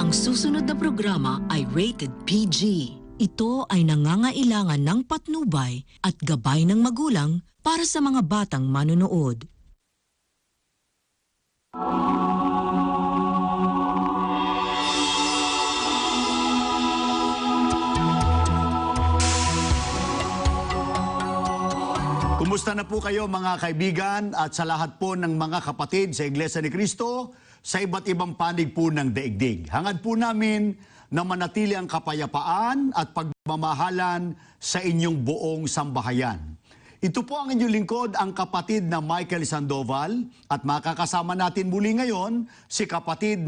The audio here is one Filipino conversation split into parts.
Ang susunod na programa ay rated PG. Ito ay nangangailangan ng patnubay at gabay ng magulang para sa mga batang manonood. Kumusta na po kayo mga kaibigan at sa lahat po ng mga kapatid sa Iglesia ni Cristo sa iba't ibang panig po ng daigdig. Hangad po namin na manatili ang kapayapaan at pagmamahalan sa inyong buong sambahayan. Ito po ang inyong lingkod, ang kapatid na Michael Sandoval, at makakasama natin muli ngayon si kapatid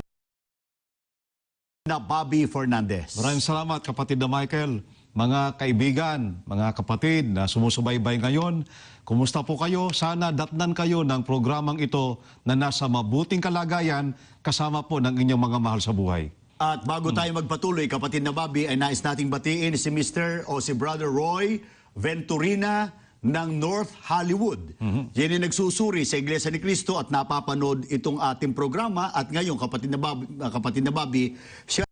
na Bobby Fernandez. Maraming salamat kapatid na Michael. Mga kaibigan, mga kapatid na sumusubaybay ngayon, kumusta po kayo? Sana datnan kayo ng programang ito na nasa mabuting kalagayan kasama po ng inyong mga mahal sa buhay. At bago tayo magpatuloy, kapatid na Bobby, ay nais nating batiin si Mr. o si Brother Roy Venturina ng North Hollywood. Yan ay nagsusuri sa Iglesia ni Cristo at napapanood itong ating programa. At ngayon, kapatid na Bobby, siya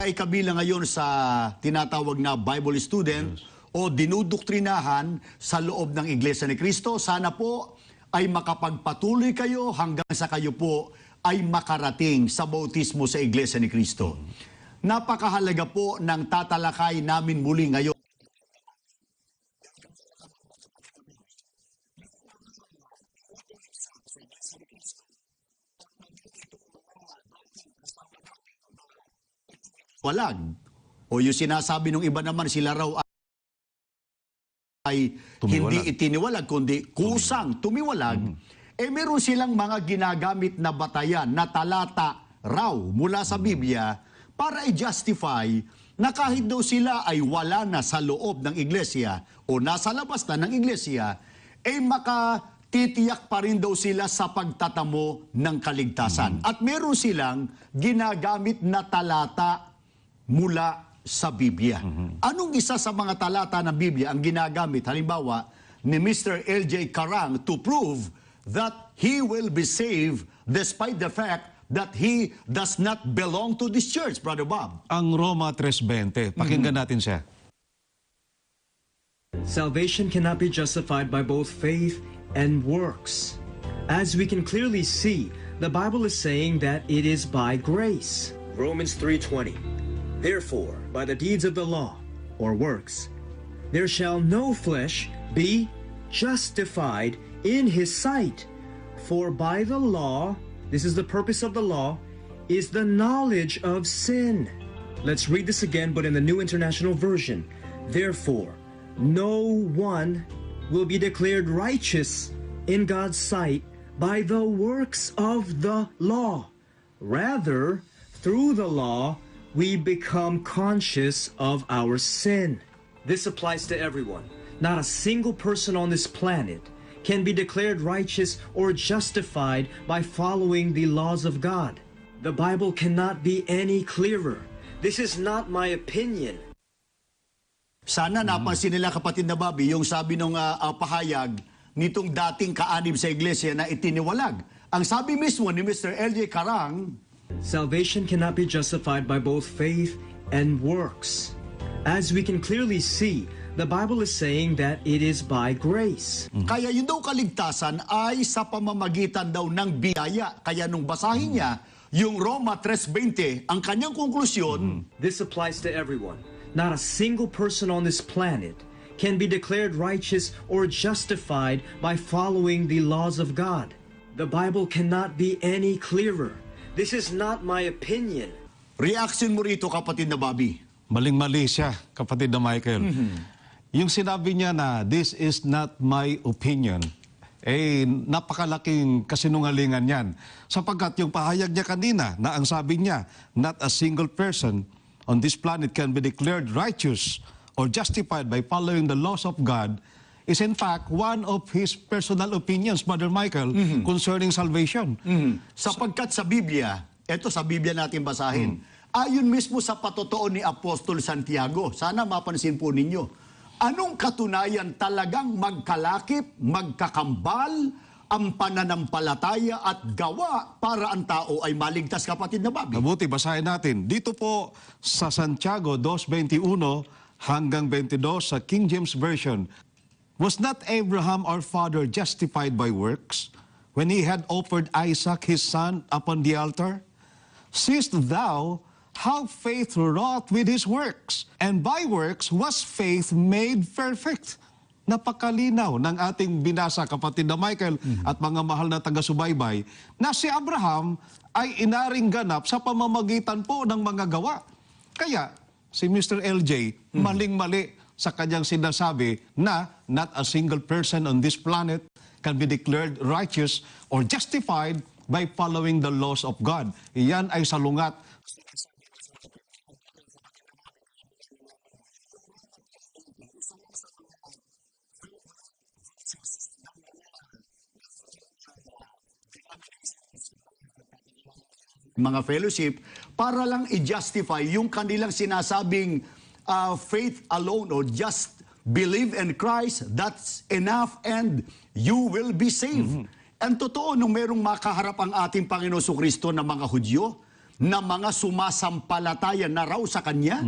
ay kabilang ngayon sa tinatawag na Bible student o dinudoktrinahan sa loob ng Iglesia ni Cristo. Sana po ay makapagpatuloy kayo hanggang sa kayo po ay makarating sa bautismo sa Iglesia ni Cristo. Napakahalaga po ng tatalakay namin muli ngayon. Walag. O yung sinasabi ng iba naman, sila raw ay hindi itiniwalag, kundi kusang tumiwalag. Eh meron silang mga ginagamit na batayan na talata raw mula sa Biblia para i-justify na kahit daw sila ay wala na sa loob ng iglesia o nasa labas na ng iglesia, eh makatitiyak pa rin daw sila sa pagtatamo ng kaligtasan. At meron silang ginagamit na talata mula sa Biblia. Anong isa sa mga talata ng Biblia ang ginagamit, halimbawa, ni Mr. L.J. Carang to prove that he will be saved despite the fact that he does not belong to this church, Brother Bob? Ang Roma 3:20, pakinggan natin siya. Salvation cannot be justified by both faith and works. As we can clearly see, the Bible is saying that it is by grace. Romans 3:20. Therefore, by the deeds of the law, or works, there shall no flesh be justified in his sight. For by the law, this is the purpose of the law, is the knowledge of sin. Let's read this again, but in the New International Version. Therefore, no one will be declared righteous in God's sight by the works of the law. Rather, through the law, we become conscious of our sin. This applies to everyone. Not a single person on this planet can be declared righteous or justified by following the laws of God. The Bible cannot be any clearer. This is not my opinion. Sana napansin nila, kapatid na Bobby, yung sabi ng pahayag nitong dating kaanib sa iglesia na itiniwalag. Ang sabi mismo ni Mr. L.J. Carang, salvation cannot be justified by both faith and works. As we can clearly see, the Bible is saying that it is by grace. Kaya yun daw kaligtasan ay sa pamamagitan daw ng biyaya. Kaya nung basahin niya yung Roma 3:20, ang kanyang konklusyon, this applies to everyone. Not a single person on this planet can be declared righteous or justified by following the laws of God. The Bible cannot be any clearer. This is not my opinion. reaction mo rito, kapatid na Bobby? Maling-mali siya, kapatid na Michael. Yung sinabi niya na, this is not my opinion, eh, napakalaking kasinungalingan yan. Sapagkat yung pahayag niya kanina, na ang sabi niya, not a single person on this planet can be declared righteous or justified by following the laws of God, is in fact one of his personal opinions, Brother Michael, concerning salvation. Sapagkat sa Biblia, eto sa Biblia natin basahin, ayon mismo sa patotoo ni Apostol Santiago, sana mapansin po ninyo, anong katunayan talagang magkalakip, magkakambal, ang pananampalataya at gawa para ang tao ay maligtas, kapatid na Bobby. Mabuti, basahin natin. Dito po sa Santiago 2:21 hanggang 22 sa King James Version. Was not Abraham our father justified by works when he had offered Isaac his son upon the altar? Seest thou how faith wrought with his works, and by works was faith made perfect. Napakalinaw ng ating binasa, kapatid na Michael at mga mahal na taga-subaybay, na si Abraham ay inaring ganap sa pamamagitan po ng mga gawa. Kaya si Mr. LJ, maling-mali sa kanyang sinasabi na not a single person on this planet can be declared righteous or justified by following the laws of God. Iyan ay salungat. Mga fellowship, para lang i-justify yung kanilang sinasabing faith alone or just believe in Christ, that's enough and you will be saved. And totoo, nung merong makaharap ang ating Panginoon Kristo na mga Hudyo, na mga sumasampalataya na raw sa Kanya,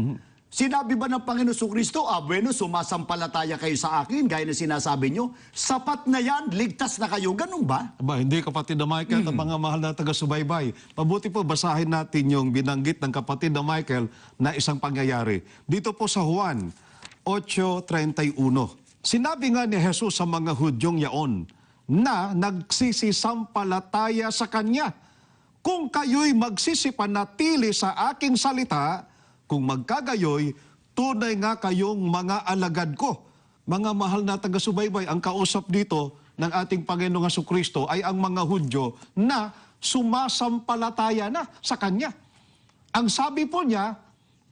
sinabi ba ng Panginoon Kristo, bueno, sumasampalataya kayo sa akin, gaya na sinasabi nyo, sapat na yan, ligtas na kayo, ganun ba? Aba, hindi, kapatid na Michael at mga mahal na taga-subaybay. Mabuti po basahin natin yung binanggit ng kapatid na Michael na isang pangyayari. Dito po sa Juan 8:31. Sinabi nga ni Jesus sa mga Hudyong yaon na nagsisisampalataya sa Kanya, kung kayo'y magsisipanatili sa aking salita, kung magkagayoy, tunay nga kayong mga alagad ko. Mga mahal na taga-subaybay, ang kausap dito ng ating Panginoong Jesucristo ay ang mga Hudyo na sumasampalataya na sa Kanya. Ang sabi po niya,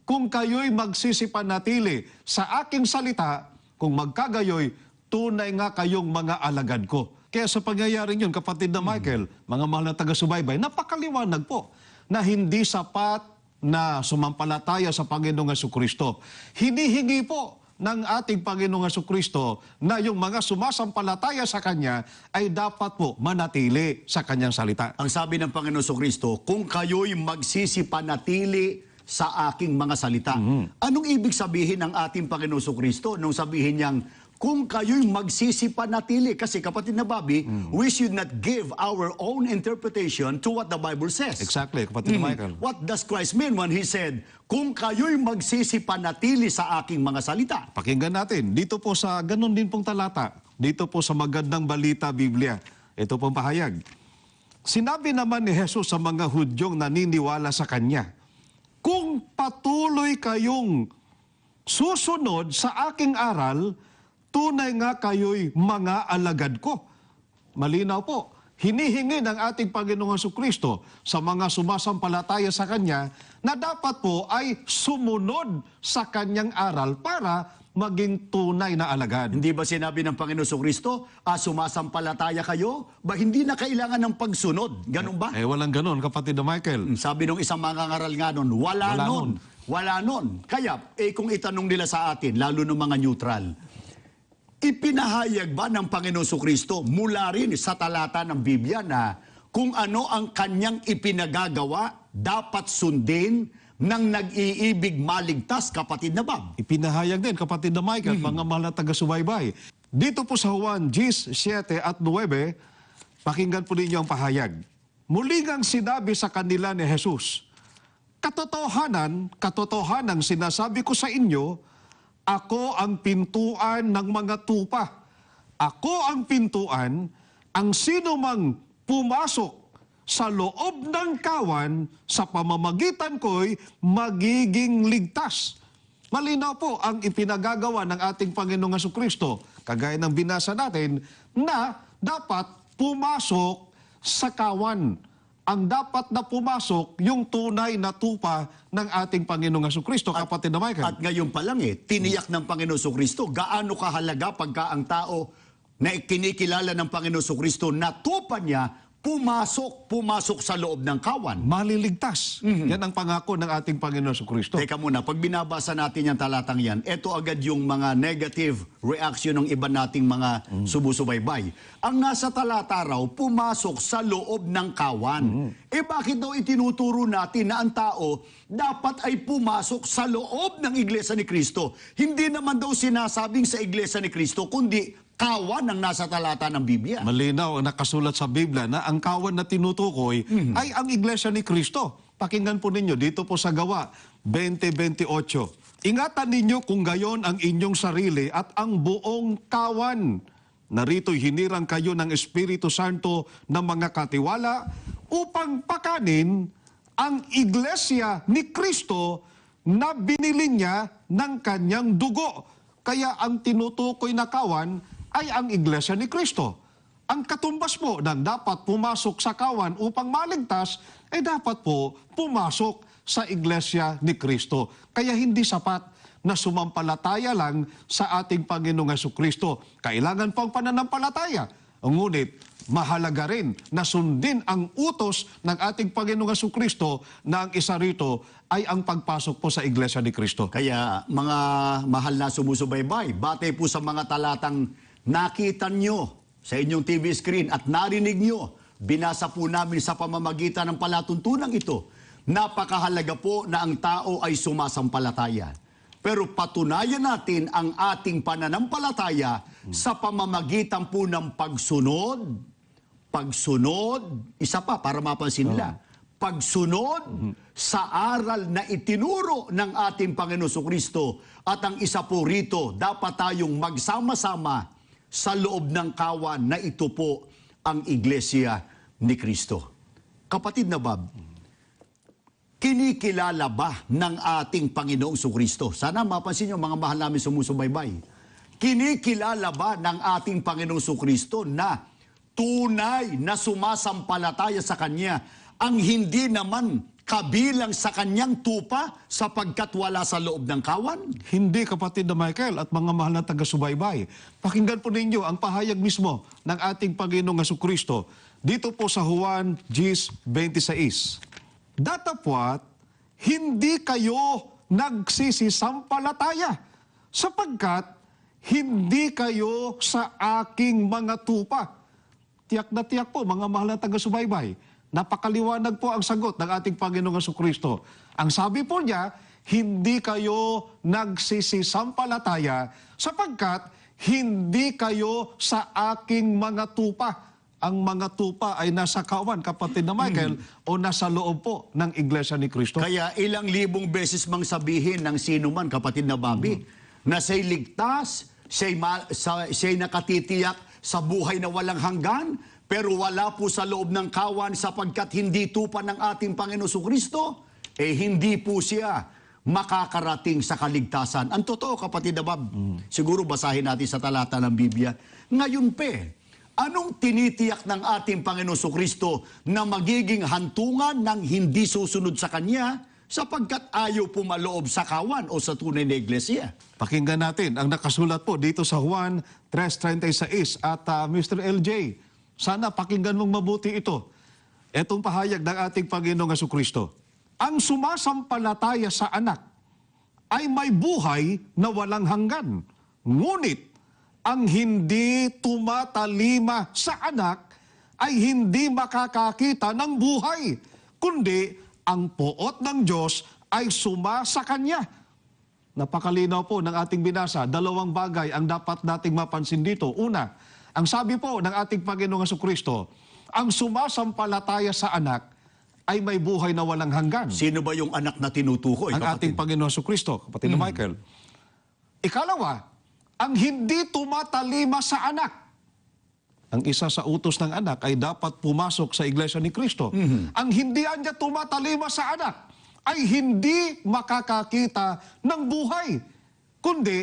kung kayo'y magsisipanatili sa aking salita, kung magkagayoy, tunay nga kayong mga alagad ko. Kaya sa pangyayaring yun, kapatid na Michael, mga mahal na taga-subaybay, napakaliwanag po na hindi sapat na sumampalataya sa Panginoong Jesucristo. Hinihingi po ng ating Panginoong Jesucristo na yung mga sumasampalataya sa Kanya ay dapat po manatili sa Kanyang salita. Ang sabi ng Panginoon Kristo, kung kayo'y magsisipanatili sa aking mga salita. Anong ibig sabihin ng ating Panginoon Kristo nung sabihin niyang, kung kayo'y magsisipanatili? Kasi kapatid na Bobby, we should not give our own interpretation to what the Bible says. Exactly, kapatid na Michael. What does Christ mean when He said, kung kayo'y magsisipanatili sa aking mga salita? Pakinggan natin. Dito po sa ganun din pong talata. Dito po sa Magandang Balita, Biblia. Ito pong pahayag. Sinabi naman ni Jesus sa mga Hudyong naniniwala sa Kanya, kung patuloy kayong susunod sa aking aral, tunay nga kayo'y mga alagad ko. Malinaw po, hinihingi ng ating Panginoong Jesucristo sa mga sumasampalataya sa Kanya na dapat po ay sumunod sa Kanyang aral para maging tunay na alagad. Hindi ba sinabi ng Panginoon Kristo, sumasampalataya kayo? Ba hindi na kailangan ng pagsunod? Ganun ba? Walang ganun, kapatid na Michael. Sabi nung isang mangangaral nga nun, wala nun. Wala nun. Kaya, kung itanong nila sa atin, lalo ng mga neutral, ipinahayag ba ng Panginoon Kristo mula rin sa talata ng Biblia na kung ano ang kanyang ipinagagawa, dapat sundin ng nag-iibig maligtas, kapatid na Bob? Ipinahayag din, kapatid na Michael, mga mahal na taga-subaybay. Dito po sa Juan 10:7 at 9, pakinggan po ninyo ang pahayag. Muli ngang sinabi sa kanila ni Jesus, katotohanan sinasabi ko sa inyo, ako ang pintuan ng mga tupa. Ako ang pintuan, ang sino mang pumasok sa loob ng kawan, sa pamamagitan ko'y magiging ligtas. Malinaw po ang ipinagagawa ng ating Panginoong Jesucristo, kagaya ng binasa natin, na dapat pumasok sa kawan. Ang dapat na pumasok yung tunay na tupa ng ating Panginoong Jesucristo, kapatid na Michael. At ngayon pa lang tiniyak ng Panginoon Kristo, gaano kahalaga pagka ang tao na kinikilala ng Panginoon Kristo na tupa niya, pumasok sa loob ng kawan. Maliligtas. Yan ang pangako ng ating Panginoon Jesucristo. Teka muna, pag binabasa natin yung talatang yan, ito agad yung mga negative reaction ng iba nating mga sumusubaybay. Ang nasa talata raw, pumasok sa loob ng kawan. Bakit daw itinuturo natin na ang tao dapat ay pumasok sa loob ng Iglesia ni Cristo? Hindi naman daw sinasabing sa Iglesia ni Cristo, kundi kawan ang nasa talata ng Biblia. Malinaw ang nakasulat sa Biblia na ang kawan na tinutukoy ay ang Iglesia ni Cristo. Pakinggan po ninyo dito po sa Gawa 20:28. Ingatan ninyo kung gayon ang inyong sarili at ang buong kawan. Narito'y hinirang kayo ng Espiritu Santo ng mga katiwala upang pakanin ang Iglesia ni Cristo na binili niya ng kanyang dugo. Kaya ang tinutukoy na kawan ay ang Iglesia ni Cristo. Ang katumbas po ng dapat pumasok sa kawan upang maligtas, ay dapat po pumasok sa Iglesia ni Cristo. Kaya hindi sapat na sumampalataya lang sa ating Panginoong Jesucristo. Kailangan pang pananampalataya. Ngunit mahalaga rin na sundin ang utos ng ating Panginoong Jesucristo na ang isa rito ay ang pagpasok po sa Iglesia ni Cristo. Kaya mga mahal na sumusubaybay, batay po sa mga talatang nakita nyo sa inyong TV screen at narinig nyo, binasa po namin sa pamamagitan ng palatuntunang ito. Napakahalaga po na ang tao ay sumasampalataya. Pero patunayan natin ang ating pananampalataya sa pamamagitan po ng pagsunod, isa pa para mapansin nila, pagsunod sa aral na itinuro ng ating Panginoon Jesucristo. At ang isa po rito, dapat tayong magsama-sama sa loob ng kawan na ito po ang Iglesia ni Cristo. Kapatid na Bob, kinikilala ba ng ating Panginoong Jesucristo? Sana mapansin nyo mga mahal namin sumusubaybay. Kinikilala ba ng ating Panginoong Jesucristo na tunay na sumasampalataya sa Kanya ang hindi naman kabilang sa Kanyang tupa sapagkat wala sa loob ng kawan? Hindi, kapatid na Michael at mga mahal na taga-subaybay. Pakinggan po ninyo ang pahayag mismo ng ating Panginoong Jesucristo dito po sa Juan 10:26. Datapwat, hindi kayo nagsisisampalataya sapagkat hindi kayo sa aking mga tupa. Tiyak na tiyak po, mga mahal na taga-subaybay. Napakaliwanag po ang sagot ng ating Panginoong Jesucristo. Ang sabi po niya, hindi kayo nagsisisampalataya sapagkat hindi kayo sa aking mga tupa. Ang mga tupa ay nasa kawan, kapatid na Michael, o nasa loob po ng Iglesia ni Cristo. Kaya ilang libong beses mang sabihin ng sino man, kapatid na Bobby, na siya'y ligtas, siya'y nakatitiyak sa buhay na walang hanggan, pero wala po sa loob ng kawan sapagkat hindi tupa ng ating Panginoon Jesucristo, hindi po siya makakarating sa kaligtasan. Ang totoo, kapatid na Bob, siguro basahin natin sa talata ng Biblia. Ngayon anong tinitiyak ng ating Panginoon Jesucristo na magiging hantungan ng hindi susunod sa Kanya sapagkat ayaw pumaloob sa kawan o sa tunay na iglesia? Pakinggan natin ang nakasulat po dito sa Juan 3:36 at Mr. LJ, sana pakinggan mong mabuti ito. Etong pahayag ng ating Panginoong Jesucristo. Ang sumasampalataya sa anak ay may buhay na walang hanggan. Ngunit, ang hindi tumatalima sa anak ay hindi makakakita ng buhay, kundi ang poot ng Diyos ay sumasa Kanya. Napakalinaw po ng ating binasa. Dalawang bagay ang dapat nating mapansin dito. Una, ang sabi po ng ating Panginoong Jesucristo, ang sumasampalataya sa anak ay may buhay na walang hanggan. Sino ba yung anak na tinutukoy, Ang kapatid? ating Panginoong Jesucristo, kapatid na Michael. Ikalawa, ang hindi tumatalima sa anak. Ang isa sa utos ng anak ay dapat pumasok sa Iglesia ni Cristo. Ang hindi anya tumatalima sa anak ay hindi makakakita ng buhay, kundi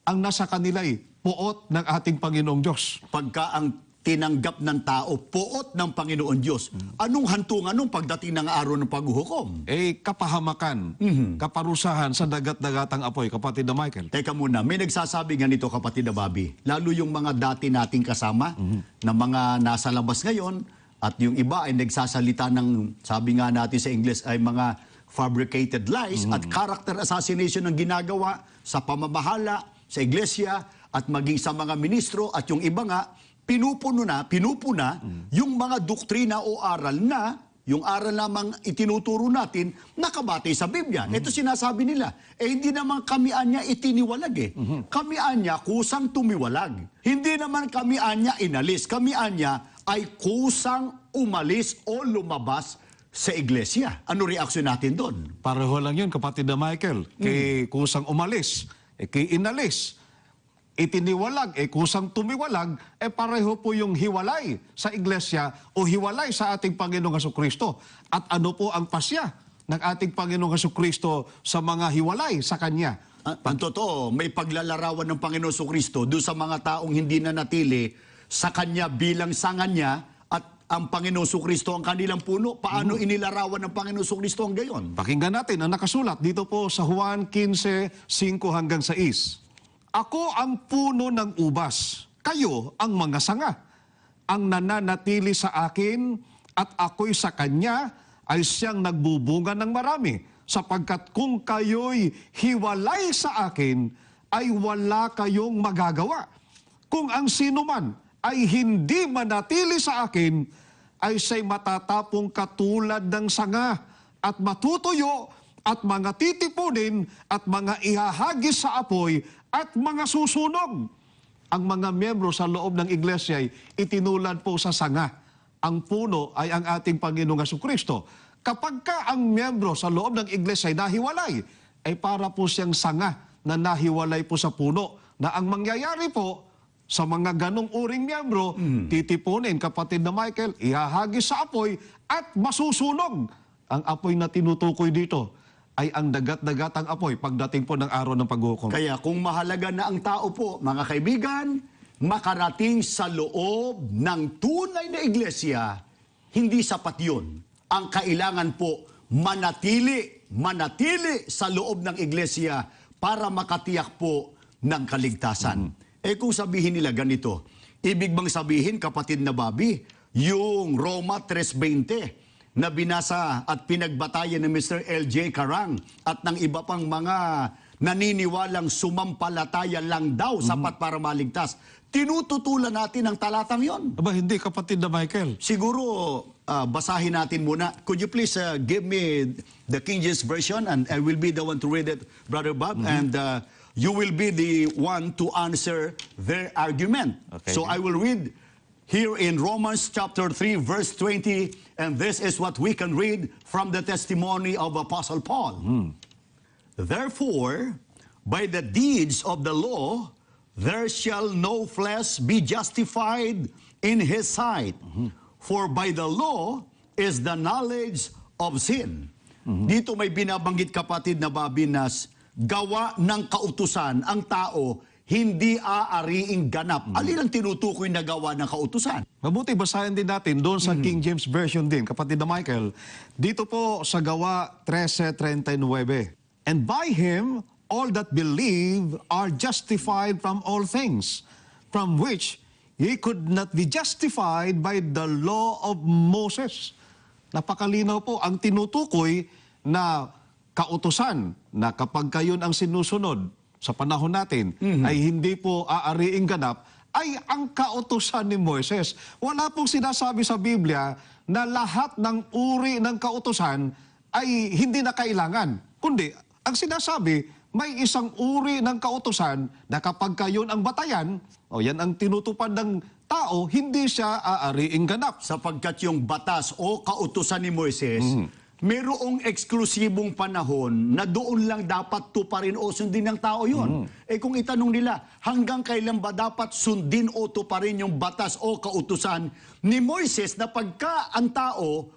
ang nasa kanila'y poot ng ating Panginoong Diyos. Pagka ang tinanggap ng tao, poot ng Panginoon Diyos, anong hantungan nung pagdating ng araw ng paghuhukom? Kapahamakan, kaparusahan sa dagat-dagatang apoy, kapatid na Michael. Teka muna, may nagsasabi nga nito, kapatid na Bobby, lalo yung mga dati nating kasama, na mga nasa labas ngayon, at yung iba ay nagsasalita ng, sabi nga natin sa English, ay mga fabricated lies at character assassination ang ginagawa sa pamamahala, sa iglesia, at maging sa mga ministro, at yung iba nga, pinupuna yung mga doktrina o aral na, yung aral lamang itinuturo natin, nakabatay sa Biblia. Ito sinasabi nila, hindi naman kami anya itiniwalag eh. Kami anya kusang tumiwalag. Hindi naman kami anya inalis. Kami anya ay kusang umalis o lumabas sa iglesia. Ano reaksyon natin doon? Pareho lang yun, kapatid na Michael. Kay kusang umalis, kay inalis. Itiniwalag, kusang tumiwalag, pareho po yung hiwalay sa iglesia o hiwalay sa ating Panginoong Hesukristo. At ano po ang pasya ng ating Panginoong Hesukristo sa mga hiwalay sa Kanya? Ang totoo, may paglalarawan ng Panginoon Hesukristo doon sa mga taong hindi na natili sa Kanya bilang sanga niya, at ang Panginoon Hesukristo ang kanilang puno. Paano inilarawan ng Panginoon Hesukristo ang gayon? Pakinggan natin ang nakasulat dito po sa Juan 15:5-6. Ako ang puno ng ubas, kayo ang mga sanga. Ang nananatili sa akin at ako'y sa kanya ay siyang nagbubunga ng marami, sapagkat kung kayo'y hiwalay sa akin, ay wala kayong magagawa. Kung ang sino man ay hindi manatili sa akin, ay siya'y matatapong katulad ng sanga at matutuyo at mga titipunin at mga ihahagis sa apoy at mga susunog. Ang mga miyembro sa loob ng iglesia ay itinulad po sa sanga. Ang puno ay ang ating Panginoong Hesukristo. Kapag ka ang miyembro sa loob ng iglesia ay nahiwalay, ay para po siyang sanga na nahiwalay po sa puno. Na ang mangyayari po sa mga ganong uring miyembro, titipunin, kapatid na Michael, ihahagis sa apoy at masusunog. Ang apoy na tinutukoy dito ay ang dagat-dagatang apoy pagdating po ng araw ng paghukom. Kaya kung mahalaga na ang tao po, mga kaibigan, makarating sa loob ng tunay na iglesia, hindi sapat yun. Ang kailangan po, manatili sa loob ng iglesia para makatiyak po ng kaligtasan. Kung sabihin nila ganito, ibig bang sabihin, kapatid na Bobby, yung Roma 3:20, na binasa at pinagbatayan ni Mr. L.J. Carang at ng iba pang mga naniniwalang sumampalataya lang daw sapat para maligtas. Tinututulan natin ang talatang yon. Aba, hindi, kapatid na Michael. Siguro, basahin natin muna. Could you please give me the King James Version, and I will be the one to read it, Brother Bob, and you will be the one to answer their argument. Okay. So I will read here in Romans chapter 3, verse 20, and this is what we can read from the testimony of Apostle Paul. Therefore, by the deeds of the law, there shall no flesh be justified in his sight. For by the law is the knowledge of sin. Dito may binabanggit, kapatid na Babinas, gawa ng kautusan ang tao, hindi aariing ganap. Alin ang tinutukoy na gawa ng kautusan? Mabuti, basahin din natin doon sa King James Version din, kapatid na Michael. Dito po sa Gawa 13:39. And by him, all that believe are justified from all things, from which ye could not be justified by the law of Moses. Napakalinaw po ang tinutukoy na kautusan na kapag kayon ang sinusunod sa panahon natin ay hindi po aariing ganap, ay ang kautusan ni Moises. Wala pong sinasabi sa Biblia na lahat ng uri ng kautusan ay hindi na kailangan. Kundi, ang sinasabi, may isang uri ng kautusan na kapag kayon ang batayan, o yan ang tinutupad ng tao, hindi siya aariing ganap. Sapagkat yung batas o kautusan ni Moises, mayroong eksklusibong panahon na doon lang dapat tuparin o sundin ng tao yun. Kung itanong nila, hanggang kailan ba dapat sundin o tuparin yung batas o kautusan ni Moises na pagka ang tao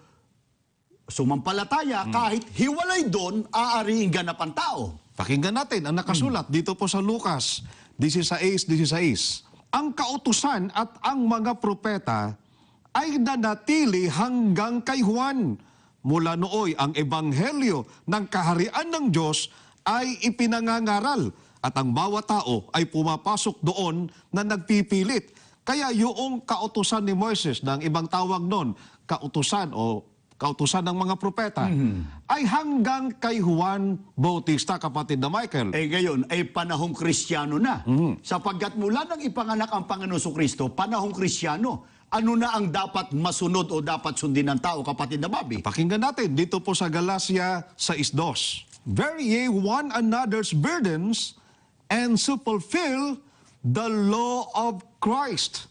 sumampalataya, kahit hiwalay doon, aariing ganap ang tao. Pakinggan natin ang nakasulat dito po sa Lucas 16:16. Ang kautusan at ang mga propeta ay nanatili hanggang kay Juan. Mula nooy ang ebanghelyo ng kaharian ng Diyos ay ipinangangaral at ang bawat tao ay pumapasok doon na nagpipilit. Kaya yung kautusan ni Moises, ng ibang tawag noon, kautusan o kautusan ng mga propeta ay hanggang kay Juan Bautista, kapatid na Michael. Ngayon, ay panahong Kristiyano na. Sapagkat mula nang ipanganak ang Panginoon Kristo, panahong Kristiyano, ano na ang dapat masunod o dapat sundin ng tao, kapatid na Bobby? Pakinggan natin dito po sa Galacia 6:2. Bear ye one another's burdens and so fulfill the law of Christ.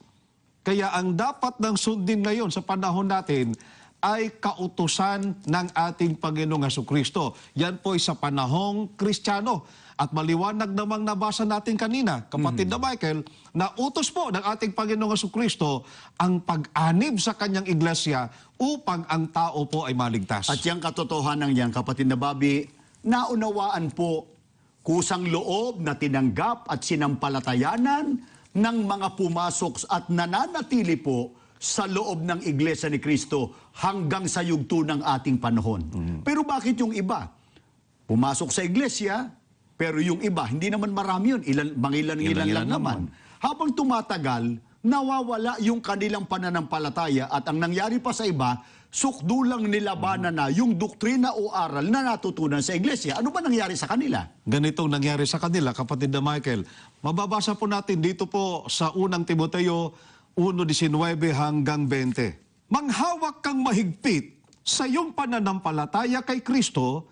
Kaya ang dapat ng sundin ngayon sa panahon natin ay kautusan ng ating Panginoong Jesucristo. Yan po ay sa panahong Kristiyano. At maliwanag namang nabasa natin kanina, kapatid na Michael, na utos po ng ating Panginoong Jesucristo ang pag-anib sa kanyang iglesia upang ang tao po ay maligtas. At yung katotohanan yan, kapatid na Bobby, naunawaan po kusang loob na tinanggap at sinampalatayanan ng mga pumasok at nananatili po sa loob ng Iglesia ni Kristo hanggang sa yugto ng ating panahon. Pero bakit yung iba? Pumasok sa iglesia, pero yung iba, hindi naman marami yun, ilan lang naman. Habang tumatagal, nawawala yung kanilang pananampalataya at ang nangyari pa sa iba, sukdulang nilabanan na yung doktrina o aral na natutunan sa iglesia. Ano ba nangyari sa kanila? Ganitong nangyari sa kanila, kapatid na Michael. Mababasa po natin dito po sa unang Timoteo 1:19 hanggang 20. Manghawak kang mahigpit sa iyong pananampalataya kay Kristo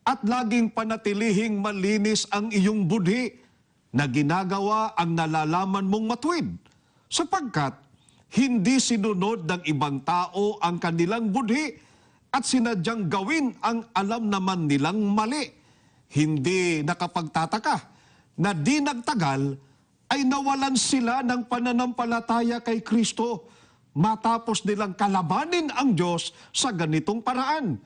at laging panatilihing malinis ang iyong budhi na ginagawa ang nalalaman mong matuwid. Sapagkat hindi sinunod ng ibang tao ang kanilang budhi at sinadyang gawin ang alam naman nilang mali. Hindi nakapagtataka na di nagtagal ay nawalan sila ng pananampalataya kay Kristo matapos nilang kalabanin ang Diyos sa ganitong paraan.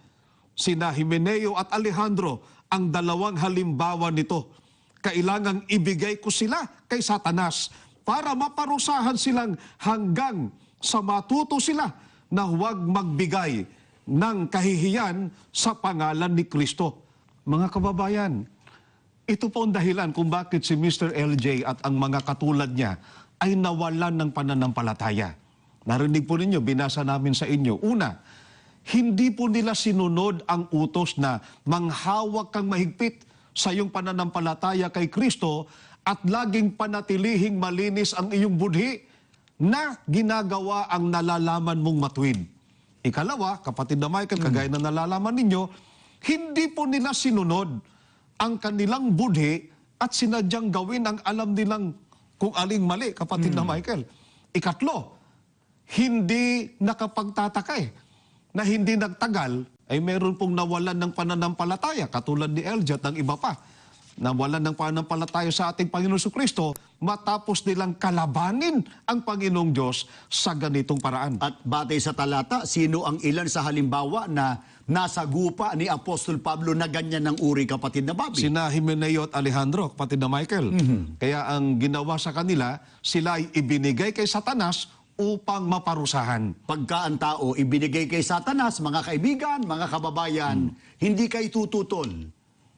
Sina Himeneo at Alejandro ang dalawang halimbawa nito. Kailangang ibigay ko sila kay Satanas para maparusahan silang hanggang sa matuto sila na huwag magbigay ng kahihiyan sa pangalan ni Kristo. Mga kababayan, ito po ang dahilan kung bakit si Mr. LJ at ang mga katulad niya ay nawalan ng pananampalataya. Narinig po ninyo, binasa namin sa inyo. Una, hindi po nila sinunod ang utos na manghawak kang mahigpit sa iyong pananampalataya kay Kristo at laging panatilihing malinis ang iyong budhi na ginagawa ang nalalaman mong matuwid. Ikalawa, kapatid na Michael, kagaya na nalalaman ninyo, hindi po nila sinunod ang kanilang budhi at sinadyang gawin ang alam nilang kung aling mali, kapatid na Michael. Ikatlo, hindi nakapagtataka na hindi nagtagal ay meron pong nawalan ng pananampalataya katulad ni LJ at ng iba pa. Nawalan ng pananampalataya sa ating Panginoong Jesucristo matapos nilang kalabanin ang Panginoong Diyos sa ganitong paraan. At batay sa talata, sino ang ilan sa halimbawa na nasa gupa ni Apostol Pablo na ganyan ng uri, kapatid na Bobby? Sina Himeneo at Alejandro, kapatid na Michael. Kaya ang ginawa sa kanila, sila ay ibinigay kay Satanas upang maparusahan. Pagka ang tao ibinigay kay Satanas, mga kaibigan, mga kababayan, hindi kay tututol.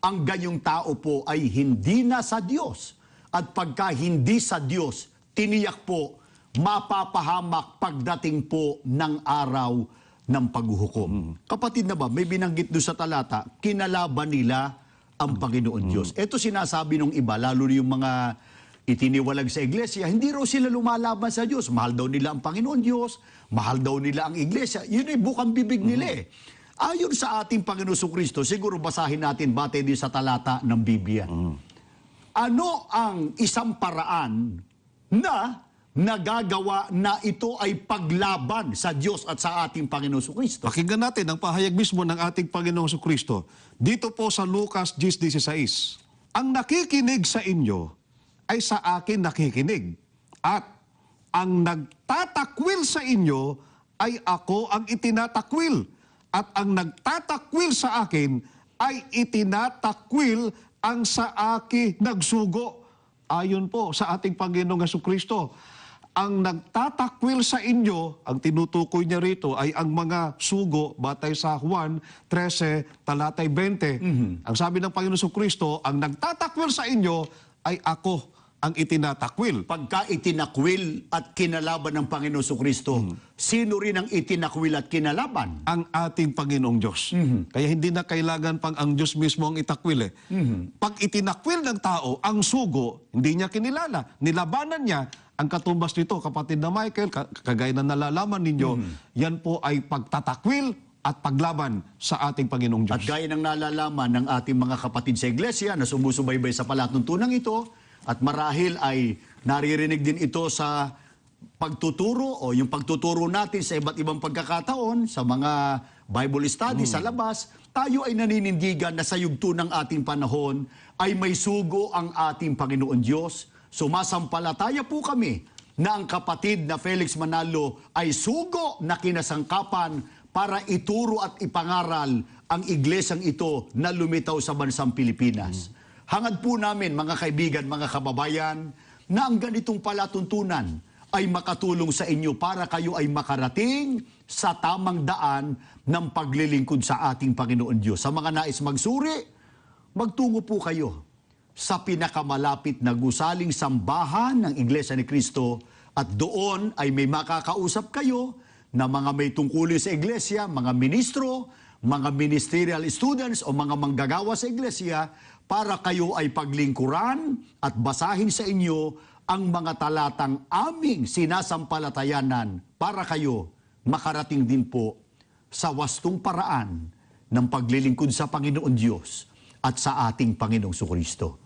Ang ganyong tao po ay hindi na sa Diyos. At pagka hindi sa Diyos, tiniyak po, mapapahamak pagdating po ng araw ng paghuhukom. Kapatid na ba, may binanggit doon sa talata, kinalaban nila ang Panginoon Diyos. Ito sinasabi ng iba, lalo yung mga itiniwalag sa iglesia, hindi raw sila lumalaban sa Diyos. Mahal daw nila ang Panginoon Diyos, mahal daw nila ang iglesia. Yun ay bukang bibig nila eh. Ayon sa ating Panginoon Kristo, siguro basahin natin batay din sa talata ng Biblia. Ano ang isang paraan na nagagawa na ito ay paglaban sa Diyos at sa ating Panginoon Kristo? Pakinggan natin ang pahayag mismo ng ating Panginoong Kristo. Dito po sa Lucas 10:16. Ang nakikinig sa inyo ay sa akin nakikinig. At ang nagtatakwil sa inyo ay ako ang itinatakwil. At ang nagtatakwil sa akin ay itinatakwil ang sa akin nagsugo. Ayon po sa ating Panginoong Jesucristo. Ang nagtatakwil sa inyo, ang tinutukoy niya rito ay ang mga sugo batay sa Juan 13, talatay 20. Ang sabi ng Panginoong Jesucristo, ang nagtatakwil sa inyo ay ako ang itinatakwil. Pagka itinakwil at kinalaban ng Panginoon Kristo, sino rin ang itinakwil at kinalaban? Ang ating Panginoong Diyos. Kaya hindi na kailangan pang ang Diyos mismo ang itakwil. Pag itinakwil ng tao, ang sugo, hindi niya kinilala. Nilabanan niya. Ang katumbas nito, kapatid na Michael, kagaya na nalalaman ninyo, yan po ay pagtatakwil at paglaban sa ating Panginoong Diyos. At gaya ng nalalaman ng ating mga kapatid sa iglesia na sumusubaybay sa palatuntunang ito, at marahil ay naririnig din ito sa pagtuturo o yung pagtuturo natin sa iba't ibang pagkakataon, sa mga Bible study sa labas, tayo ay naninindigan na sa yugto ng ating panahon ay may sugo ang ating Panginoon Diyos. Sumasampalataya po kami na ang kapatid na Felix Manalo ay sugo na kinasangkapan para ituro at ipangaral ang iglesyang ito na lumitaw sa bansang Pilipinas. Hangad po namin, mga kaibigan, mga kababayan, na ang ganitong palatuntunan ay makatulong sa inyo para kayo ay makarating sa tamang daan ng paglilingkod sa ating Panginoon Diyos. Sa mga nais magsuri, magtungo po kayo sa pinakamalapit na gusaling sambahan ng Iglesia ni Cristo at doon ay may makakausap kayo na mga may tungkulin sa iglesia, mga ministro, mga ministerial students o mga manggagawa sa iglesia para kayo ay paglingkuran at basahin sa inyo ang mga talatang aming sinasampalatayanan para kayo makarating din po sa wastong paraan ng paglilingkod sa Panginoon Diyos at sa ating Panginoong Kristo.